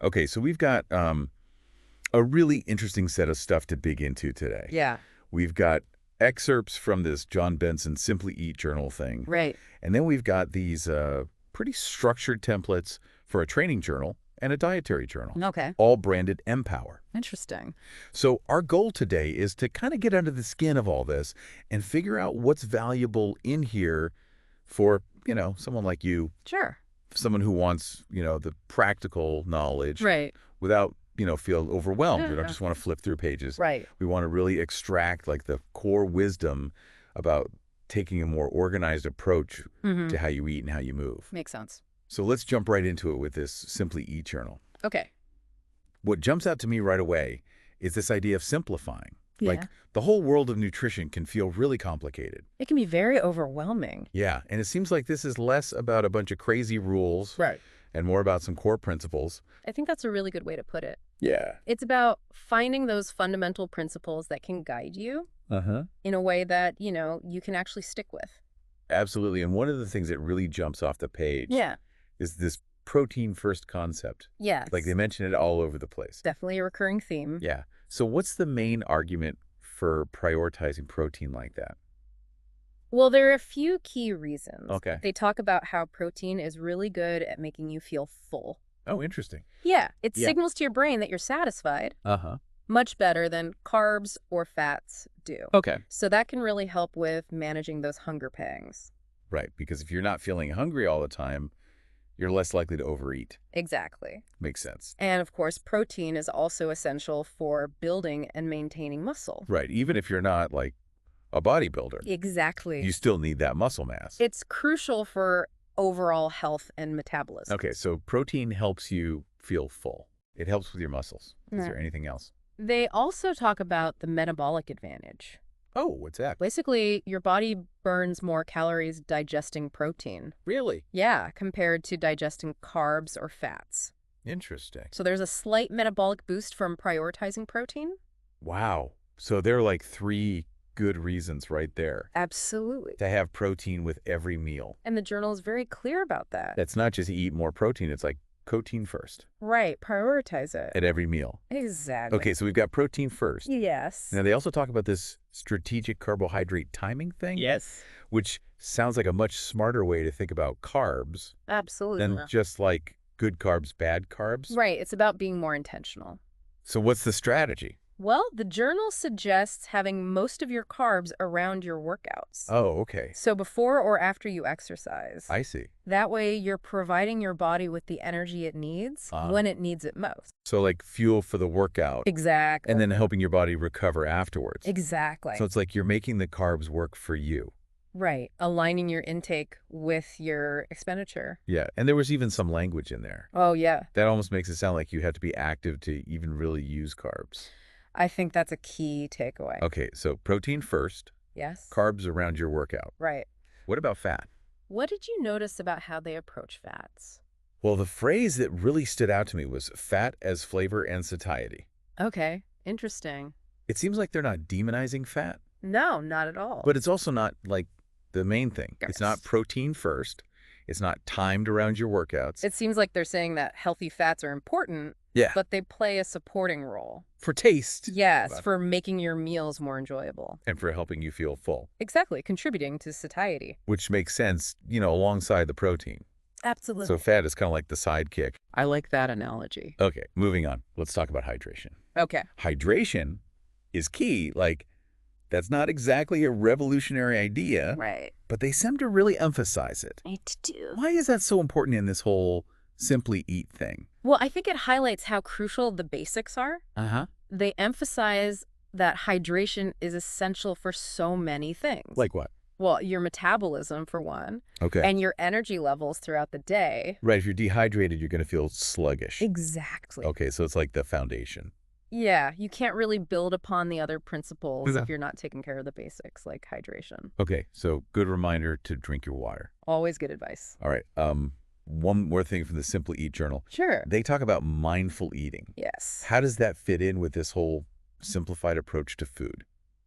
Okay, so we've got a really interesting set of stuff to dig into today. Yeah. We've got excerpts from this Jon Benson Simply Eat journal thing. Right. And then we've got these pretty structured templates for a training journal and a dietary journal. Okay. All branded Empower. Interesting. So our goal today is to kind of get under the skin of all this and figure out what's valuable in here for, someone like you. Sure. Someone who wants, the practical knowledge. Right. Without, feel overwhelmed. Yeah. We don't just want to flip through pages. Right. We want to really extract like the core wisdom about taking a more organized approach to how you eat and how you move. Makes sense. So let's jump right into it with this Simply Eat journal. Okay. What jumps out to me right away is this idea of simplifying. Yeah. Like the whole world of nutrition can feel really complicated. It can be very overwhelming. Yeah, and it seems like this is less about a bunch of crazy rules Right. and more about some core principles. I think that's a really good way to put it. Yeah. It's about finding those fundamental principles that can guide you in a way that, you can actually stick with. Absolutely. And one of the things that really jumps off the page is this protein first concept. Yes. Like they mention it all over the place. Definitely a recurring theme. Yeah. So what's the main argument for prioritizing protein like that? Well, there are a few key reasons. Okay. They talk about how protein is really good at making you feel full. Oh, interesting. Yeah. It Yeah. signals to your brain that you're satisfied Uh-huh. much better than carbs or fats do. Okay. So that can really help with managing those hunger pangs. Right. Because if you're not feeling hungry all the time, you're less likely to overeat. Exactly. Makes sense. And of course, protein is also essential for building and maintaining muscle. Right. Even if you're not like a bodybuilder, Exactly. you still need that muscle mass. It's crucial for overall health and metabolism. Okay. So protein helps you feel full. It helps with your muscles. Is Yeah. there anything else? They also talk about the metabolic advantage. Oh, what's that? Basically, your body burns more calories digesting protein. Really? Yeah, compared to digesting carbs or fats. Interesting. So there's a slight metabolic boost from prioritizing protein. Wow. So there are like 3 good reasons right there Absolutely. to have protein with every meal. And the journal is very clear about that. That's not just eat more protein. It's like protein first Right, prioritize it. at every meal. Exactly. Okay, so we've got protein first. Yes. Now, they also talk about this strategic carbohydrate timing thing. Yes. Which sounds like a much smarter way to think about carbs Absolutely. than just like good carbs, bad carbs. Right, it's about being more intentional. So what's the strategy? Well, the journal suggests having most of your carbs around your workouts. Oh, okay. So before or after you exercise. I see. That way, you're providing your body with the energy it needs when it needs it most. So like fuel for the workout. Exactly. And then helping your body recover afterwards. Exactly. So it's like you're making the carbs work for you. Right. Aligning your intake with your expenditure. Yeah. And there was even some language in there. Oh, yeah. That almost makes it sound like you have to be active to even really use carbs. I think that's a key takeaway. Okay. So protein first, Yes. carbs around your workout. Right. What about fat? What did you notice about how they approach fats? Well, the phrase that really stood out to me was fat as flavor and satiety. Okay. Interesting. It seems like they're not demonizing fat, No, not at all. but it's also not like the main thing. Yes. It's not protein first. It's not timed around your workouts. It seems like they're saying that healthy fats are important, Yeah. but they play a supporting role. For taste. Yes, But- for making your meals more enjoyable. And for helping you feel full, Exactly, contributing to satiety. which makes sense, alongside the protein. Absolutely. So fat is kind of like the sidekick. I like that analogy. Okay, moving on. Let's talk about hydration. Okay. Hydration is key. Like, that's not exactly a revolutionary idea, Right. but they seem to really emphasize it. It do. Why is that so important in this whole Simply Eat thing? Well, I think it highlights how crucial the basics are. Uh-huh. They emphasize that hydration is essential for so many things. Like what? Well, your metabolism, for one, Okay. and your energy levels throughout the day. Right, if you're dehydrated, you're going to feel sluggish. Exactly. Okay, so it's like the foundation. Yeah, you can't really build upon the other principles No. if you're not taking care of the basics, like hydration. Okay, so good reminder to drink your water. Always good advice. All right, one more thing from the Simply Eat journal. Sure. They talk about mindful eating. Yes. How does that fit in with this whole simplified approach to food?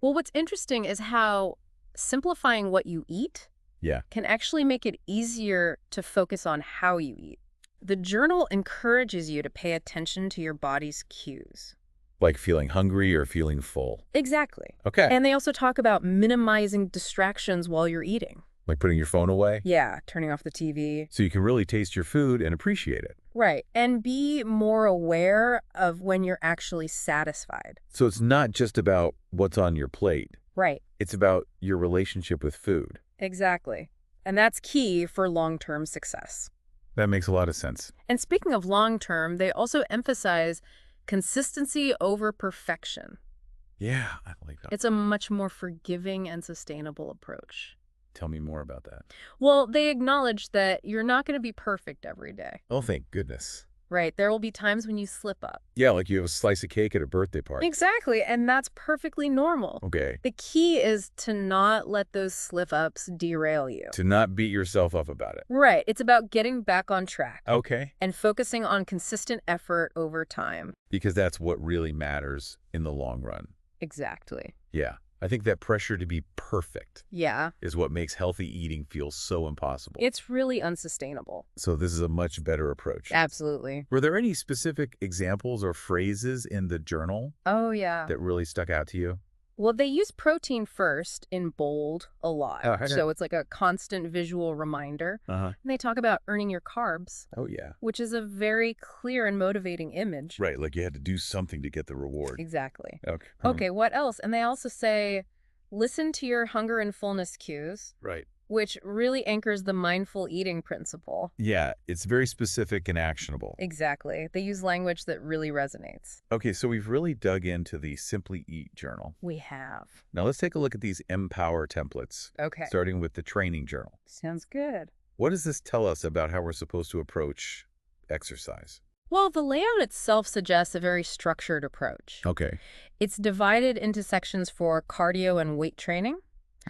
Well, what's interesting is how simplifying what you eat Yeah. can actually make it easier to focus on how you eat. The journal encourages you to pay attention to your body's cues. Like feeling hungry or feeling full. Exactly. Okay. And they also talk about minimizing distractions while you're eating. Like putting your phone away? Yeah, turning off the TV. So you can really taste your food and appreciate it. Right. And be more aware of when you're actually satisfied. So it's not just about what's on your plate. Right. It's about your relationship with food. Exactly. And that's key for long-term success. That makes a lot of sense. And speaking of long-term, they also emphasize consistency over perfection. Yeah, I like that. It's a much more forgiving and sustainable approach. Tell me more about that. Well, they acknowledge that you're not going to be perfect every day. Oh, thank goodness. Right. There will be times when you slip up. Yeah, like you have a slice of cake at a birthday party. Exactly. And that's perfectly normal. Okay. The key is to not let those slip-ups derail you. To not beat yourself up about it. Right. It's about getting back on track. Okay. And focusing on consistent effort over time. Because that's what really matters in the long run. Exactly. Yeah. I think that pressure to be perfect is what makes healthy eating feel so impossible. It's really unsustainable. So this is a much better approach. Absolutely. Were there any specific examples or phrases in the journal Oh, yeah. that really stuck out to you? Well, they use protein first in bold a lot. Oh, okay. So it's like a constant visual reminder. And they talk about earning your carbs. Oh, yeah. Which is a very clear and motivating image. Right, like you had to do something to get the reward. Exactly. Okay. Okay, what else? And they also say, listen to your hunger and fullness cues. Right. Which really anchors the mindful eating principle. Yeah, it's very specific and actionable. Exactly. They use language that really resonates. Okay, so we've really dug into the Simply Eat journal. We have. Now let's take a look at these Empower templates. Okay. Starting with the training journal. Sounds good. What does this tell us about how we're supposed to approach exercise? Well, the layout itself suggests a very structured approach. Okay. It's divided into sections for cardio and weight training.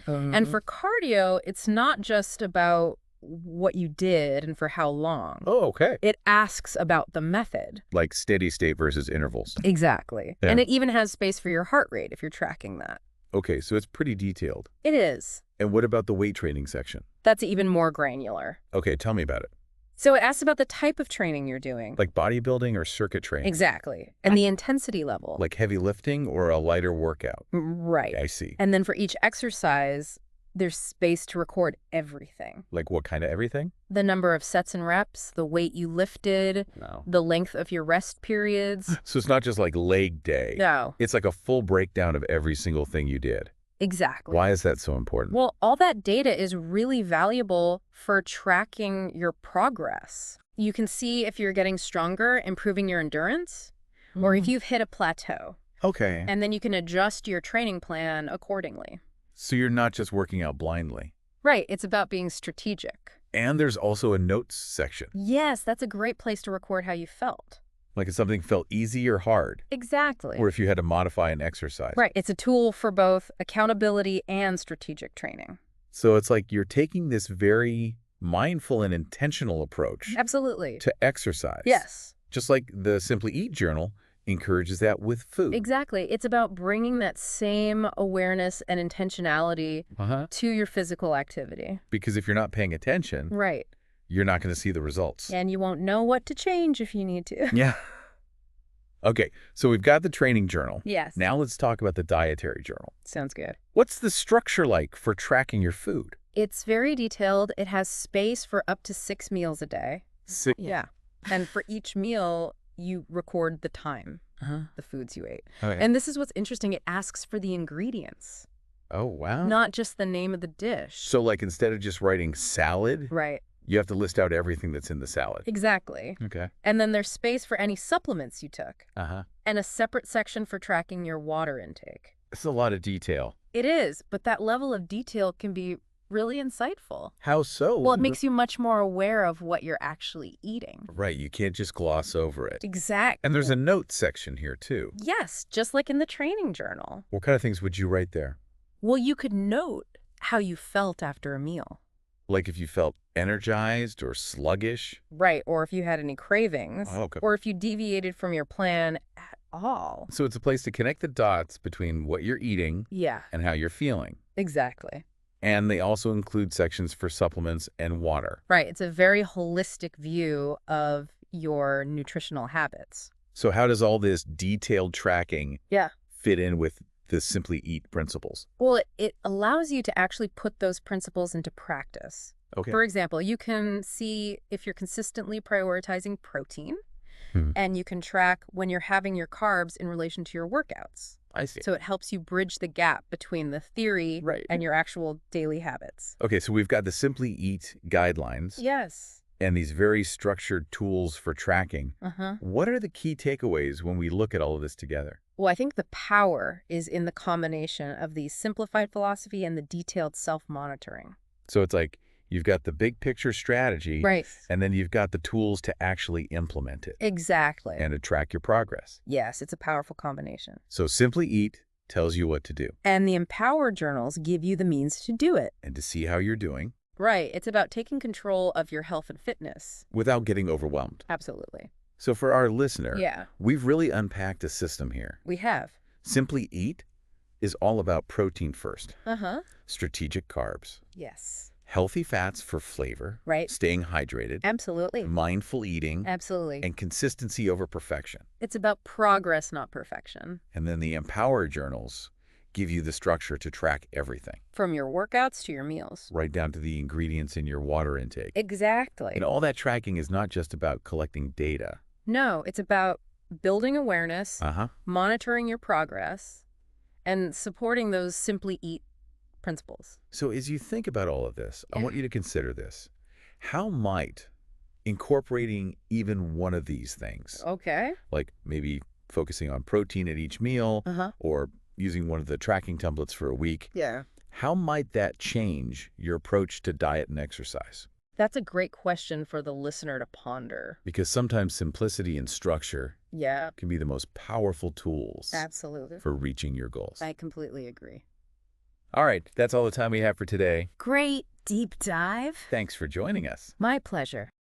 And for cardio, it's not just about what you did and for how long. Oh, okay. It asks about the method. Like steady state versus intervals. Exactly. Yeah. And it even has space for your heart rate if you're tracking that. Okay, so it's pretty detailed. It is. And what about the weight training section? That's even more granular. Okay, tell me about it. So it asks about the type of training you're doing. Like bodybuilding or circuit training? Exactly. And the intensity level. Like heavy lifting or a lighter workout? Right. Okay, I see. And then for each exercise, there's space to record everything. Like what kind of everything? The number of sets and reps, the weight you lifted, the length of your rest periods. So it's not just like leg day. No. It's like a full breakdown of every single thing you did. Exactly. Why is that so important? Well, all that data is really valuable for tracking your progress. You can see if you're getting stronger, improving your endurance, or if you've hit a plateau. Okay. And then you can adjust your training plan accordingly. So you're not just working out blindly. Right. It's about being strategic. And there's also a notes section. Yes, that's a great place to record how you felt. Like if something felt easy or hard. Exactly. Or if you had to modify an exercise. Right. It's a tool for both accountability and strategic training. So it's like you're taking this very mindful and intentional approach. Absolutely. To exercise. Yes. Just like the Simply Eat journal encourages that with food. Exactly. It's about bringing that same awareness and intentionality to your physical activity. Because if you're not paying attention, right, you're not going to see the results. And you won't know what to change if you need to. Yeah. Okay, so we've got the training journal. Yes. Now let's talk about the dietary journal. Sounds good. What's the structure like for tracking your food? It's very detailed. It has space for up to 6 meals a day. 6? Yeah. And for each meal, you record the time, the foods you ate. Okay. And this is what's interesting. It asks for the ingredients. Oh, wow. Not just the name of the dish. So like instead of just writing salad, right, you have to list out everything that's in the salad. Exactly. Okay. And then there's space for any supplements you took. And a separate section for tracking your water intake. It's a lot of detail. It is, but that level of detail can be really insightful. How so? Well, it makes you much more aware of what you're actually eating. Right, you can't just gloss over it. Exactly. And there's a notes section here too. Yes, just like in the training journal. What kind of things would you write there? Well, you could note how you felt after a meal. Like if you felt energized or sluggish? Right, or if you had any cravings. Oh, okay. Or if you deviated from your plan at all. So it's a place to connect the dots between what you're eating Yeah. and how you're feeling. Exactly. And they also include sections for supplements and water. Right. It's a very holistic view of your nutritional habits. So how does all this detailed tracking Yeah. fit in with the Simply Eat principles? Well, it allows you to actually put those principles into practice. Okay. For example, you can see if you're consistently prioritizing protein, and you can track when you're having your carbs in relation to your workouts. I see. So it helps you bridge the gap between the theory and your actual daily habits. Okay, so we've got the Simply Eat guidelines Yes. and these very structured tools for tracking. What are the key takeaways when we look at all of this together? Well, I think the power is in the combination of the simplified philosophy and the detailed self-monitoring. So it's like you've got the big picture strategy, Right. and then you've got the tools to actually implement it Exactly. and to track your progress. Yes, it's a powerful combination. So Simply Eat tells you what to do And the Empower journals give you the means to do it. and to see how you're doing Right. It's about taking control of your health and fitness. without getting overwhelmed. Absolutely. So for our listener, Yeah, we've really unpacked a system here. we have. Simply Eat is all about protein first, Uh-huh. strategic carbs, Yes. healthy fats for flavor, Right. staying hydrated, Absolutely. mindful eating, Absolutely. and consistency over perfection. It's about progress, not perfection. And then the Empower journals give you the structure to track everything, From your workouts to your meals. right down to the ingredients in your water intake. Exactly. And all that tracking is not just about collecting data. No, it's about building awareness, monitoring your progress, and supporting those Simply Eat principles. So as you think about all of this, I Yeah. want you to consider this. How might incorporating even one of these things, Okay. like maybe focusing on protein at each meal or using one of the tracking templates for a week, Yeah. how might that change your approach to diet and exercise? That's a great question for the listener to ponder. Because sometimes simplicity and structure Yeah, can be the most powerful tools absolutely. for reaching your goals. I completely agree. All right, that's all the time we have for today. Great deep dive. Thanks for joining us. My pleasure.